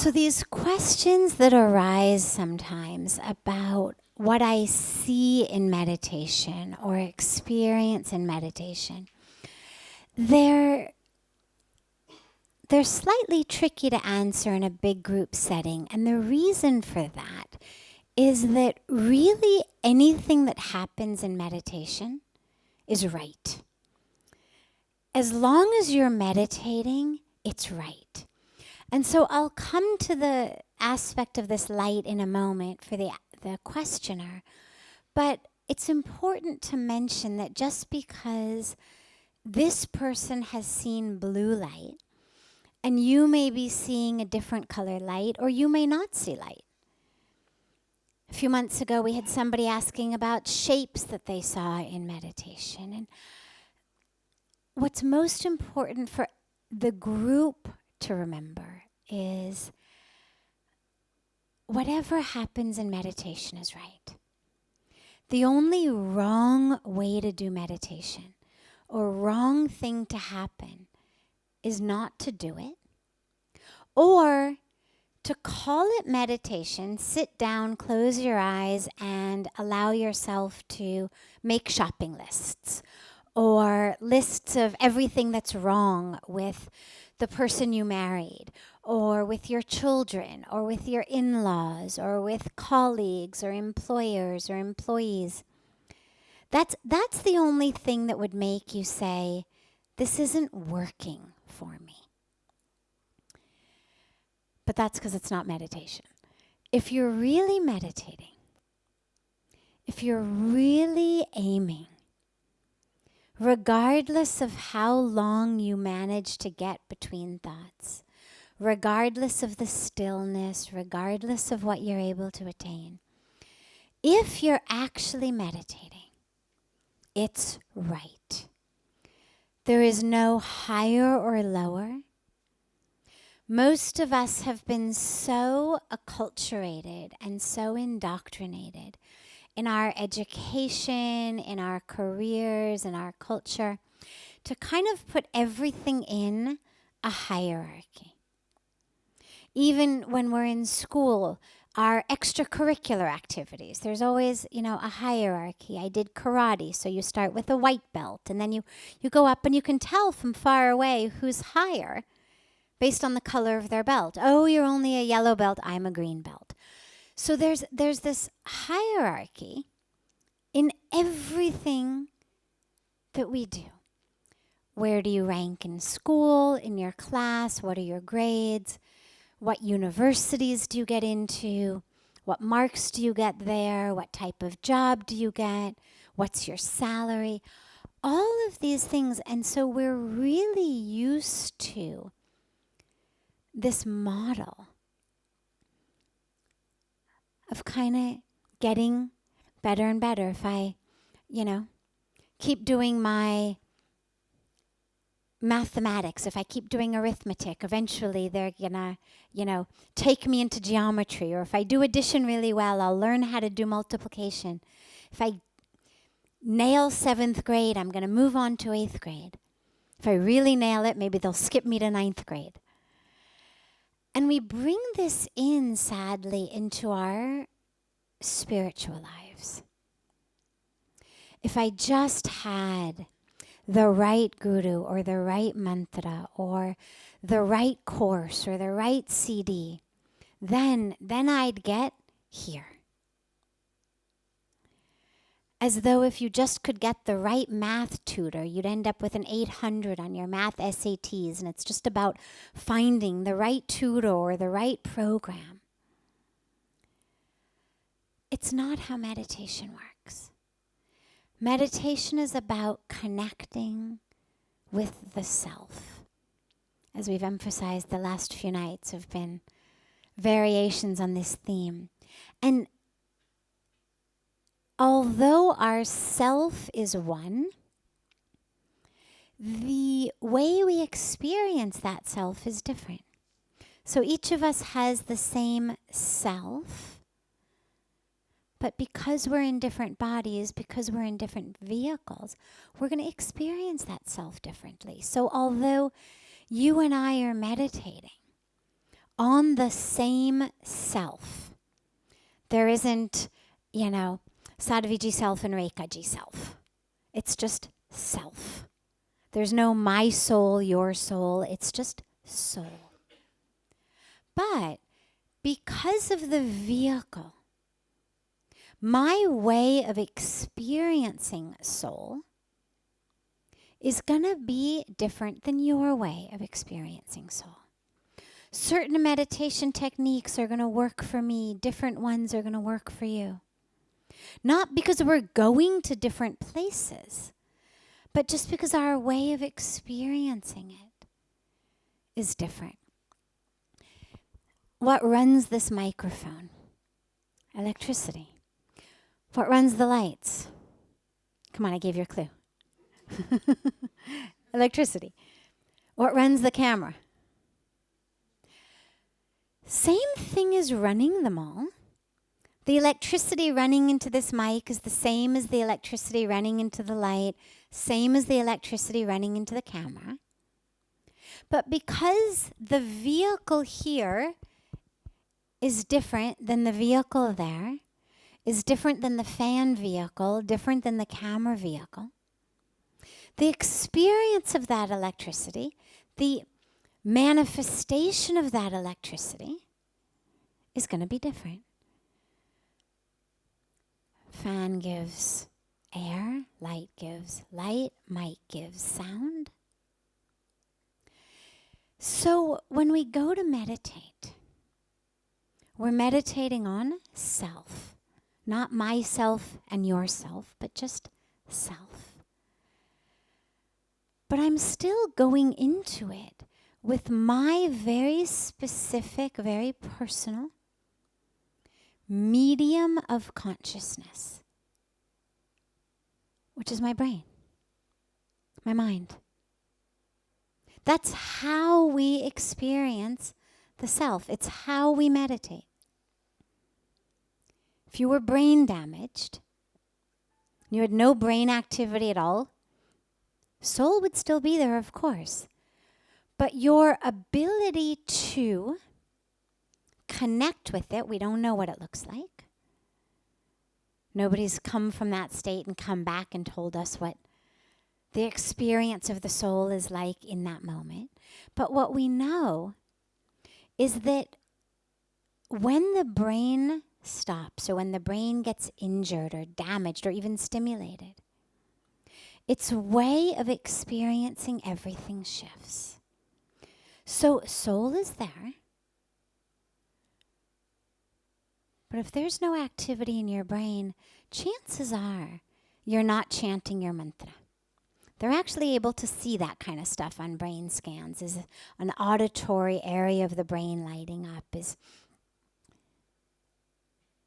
So these questions that arise sometimes about what I see in meditation or experience in meditation, they're slightly tricky to answer in a big group setting. And the reason for that is that really anything that happens in meditation is right. As long as you're meditating, it's right. And so I'll come to the aspect of this light in a moment for the questioner. But it's important to mention that just because this person has seen blue light, and you may be seeing a different color light, or you may not see light. A few months ago, we had somebody asking about shapes that they saw in meditation. And what's most important for the group to remember is whatever happens in meditation is right. The only wrong way to do meditation or wrong thing to happen is not to do it, or to call it meditation, sit down, close your eyes, and allow yourself to make shopping lists or lists of everything that's wrong with the person you married or with your children or with your in-laws or with colleagues or employers or employees. That's the only thing that would make you say, this isn't working for me. But that's because it's not meditation. If you're really meditating, if you're really aiming, regardless of how long you manage to get between thoughts, regardless of the stillness, regardless of what you're able to attain, if you're actually meditating, it's right. There is no higher or lower. Most of us have been so acculturated and so indoctrinated in our education, in our careers, in our culture, to kind of put everything in a hierarchy. Even when we're in school, our extracurricular activities, there's always, a hierarchy. I did karate, so you start with a white belt, and then you go up, and you can tell from far away who's higher based on the color of their belt. Oh, you're only a yellow belt, I'm a green belt. So there's this hierarchy in everything that we do. Where do you rank in school, in your class? What are your grades? What universities do you get into? What marks do you get there? What type of job do you get? What's your salary? All of these things. And so we're really used to this model of kind of getting better and better. If I, keep doing my mathematics, if I keep doing arithmetic, eventually they're gonna, take me into geometry. Or if I do addition really well, I'll learn how to do multiplication. If I nail 7th grade, I'm gonna move on to 8th grade. If I really nail it, maybe they'll skip me to 9th grade. And we bring this in, sadly, into our spiritual lives. If I just had the right guru or the right mantra or the right course or the right CD, then I'd get here. As though if you just could get the right math tutor, you'd end up with an 800 on your math SATs, and it's just about finding the right tutor or the right program. It's not how meditation works. Meditation is about connecting with the self. As we've emphasized, the last few nights have been variations on this theme. And although our self is one, the way we experience that self is different. So each of us has the same self, but because we're in different bodies, because we're in different vehicles, we're going to experience that self differently. So although you and I are meditating, on the same self. There isn't, Sadhviji self and Rekhaji self. It's just self. There's no my soul, your soul. It's just soul. But because of the vehicle, my way of experiencing soul is going to be different than your way of experiencing soul. Certain meditation techniques are going to work for me. Different ones are going to work for you. Not because we're going to different places, but just because our way of experiencing it is different. What runs this microphone? Electricity. What runs the lights? Come on, I gave you a clue. Electricity. What runs the camera? Same thing is running them all. The electricity running into this mic is the same as the electricity running into the light, same as the electricity running into the camera. But because the vehicle here is different than the vehicle there, is different than the fan vehicle, different than the camera vehicle, the experience of that electricity, the manifestation of that electricity is going to be different. Fan gives air, light gives light, mic gives sound. So when we go to meditate, we're meditating on self, not myself and yourself, but just self. But I'm still going into it with my very specific, very personal medium of consciousness, which is my brain, my mind. That's how we experience the self. It's how we meditate. If you were brain damaged, you had no brain activity at all, soul would still be there, of course. But your ability to connect with it, we don't know what it looks like. Nobody's come from that state and come back and told us what the experience of the soul is like in that moment. But what we know is that when the brain stops, or when the brain gets injured or damaged or even stimulated, its way of experiencing everything shifts. So soul is there. But if there's no activity in your brain, chances are you're not chanting your mantra. They're actually able to see that kind of stuff on brain scans. Is an auditory area of the brain lighting up?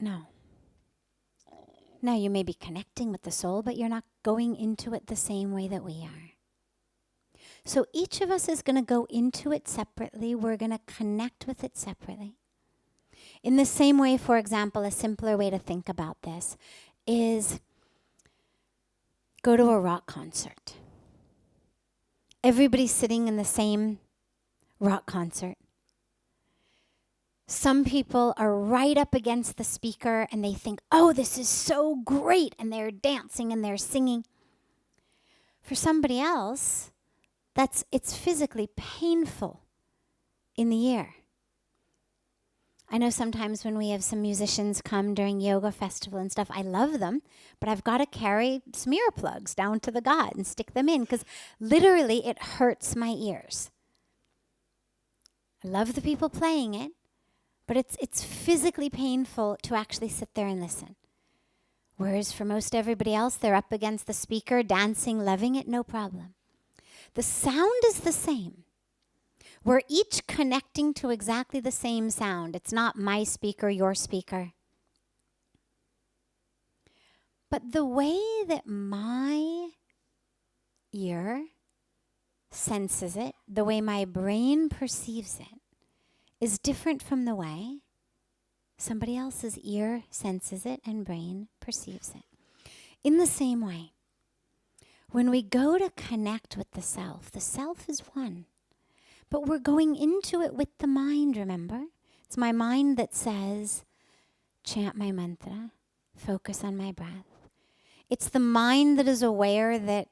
No, you may be connecting with the soul, but you're not going into it the same way that we are. So each of us is going to go into it separately. We're going to connect with it separately. In the same way, for example, a simpler way to think about this is go to a rock concert. Everybody's sitting in the same rock concert. Some people are right up against the speaker and they think, oh, this is so great, and they're dancing and they're singing. For somebody else, it's physically painful in the ear. I know sometimes when we have some musicians come during yoga festival and stuff, I love them, but I've got to carry some earplugs down to the god and stick them in because literally it hurts my ears. I love the people playing it, but it's physically painful to actually sit there and listen. Whereas for most everybody else, they're up against the speaker, dancing, loving it, no problem. The sound is the same. We're each connecting to exactly the same sound. It's not my speaker, your speaker. But the way that my ear senses it, the way my brain perceives it, is different from the way somebody else's ear senses it and brain perceives it. In the same way, when we go to connect with the self is one. But we're going into it with the mind, remember? It's my mind that says, chant my mantra, focus on my breath. It's the mind that is aware that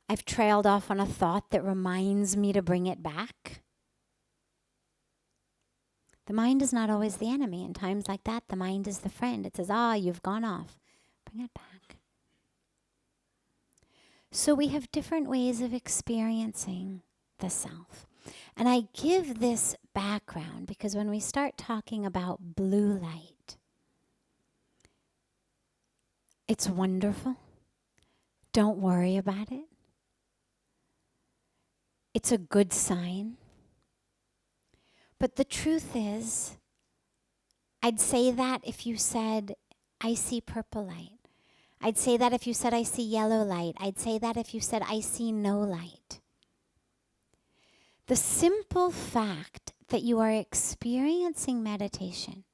I've trailed off on a thought that reminds me to bring it back. The mind is not always the enemy. In times like that, the mind is the friend. It says, you've gone off. Bring it back. So we have different ways of experiencing the self. And I give this background because when we start talking about blue light, it's wonderful. Don't worry about it. It's a good sign. But the truth is, I'd say that if you said, I see purple light. I'd say that if you said, I see yellow light. I'd say that if you said, I see no light. The simple fact that you are experiencing meditation,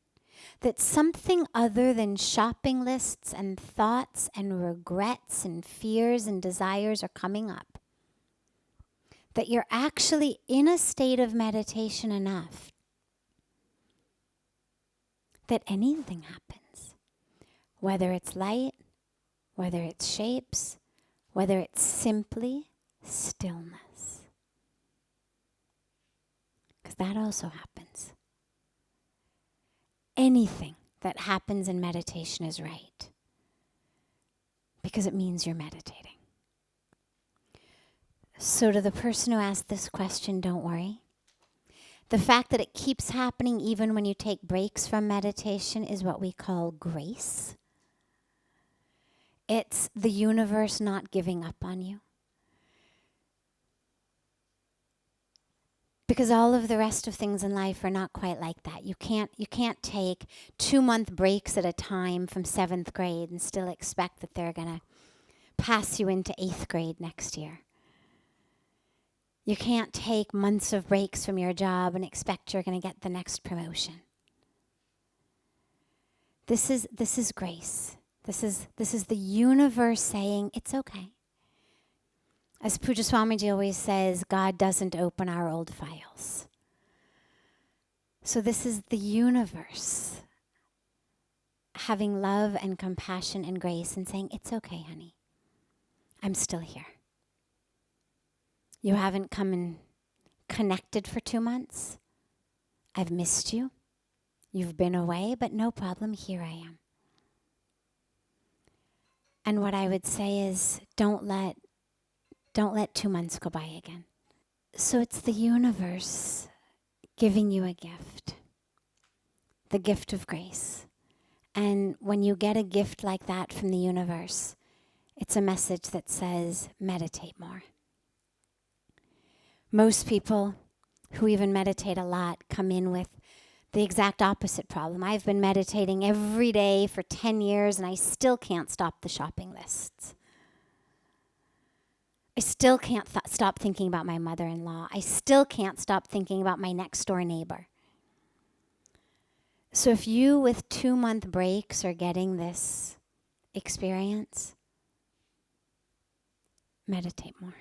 that something other than shopping lists and thoughts and regrets and fears and desires are coming up, that you're actually in a state of meditation enough that anything happens, whether it's light, whether it's shapes, whether it's simply stillness. Because that also happens. Anything that happens in meditation is right, because it means you're meditating. So to the person who asked this question, don't worry. The fact that it keeps happening even when you take breaks from meditation is what we call grace. It's the universe not giving up on you. Because all of the rest of things in life are not quite like that. You can't take 2-month breaks at a time from 7th grade and still expect that they're going to pass you into 8th grade next year. You can't take months of breaks from your job and expect you're going to get the next promotion. This is grace. This is the universe saying it's okay. As Pujya Swamiji always says, God doesn't open our old files. So this is the universe having love and compassion and grace and saying, it's okay, honey. I'm still here. You haven't come and connected for 2 months. I've missed you. You've been away, but no problem, here I am. And what I would say is, don't let 2 months go by again. So it's the universe giving you a gift, the gift of grace. And when you get a gift like that from the universe, it's a message that says, meditate more. Most people who even meditate a lot come in with the exact opposite problem. I've been meditating every day for 10 years and I still can't stop the shopping lists. I still can't stop thinking about my mother-in-law. I still can't stop thinking about my next door neighbor. So if you with 2-month breaks are getting this experience, meditate more.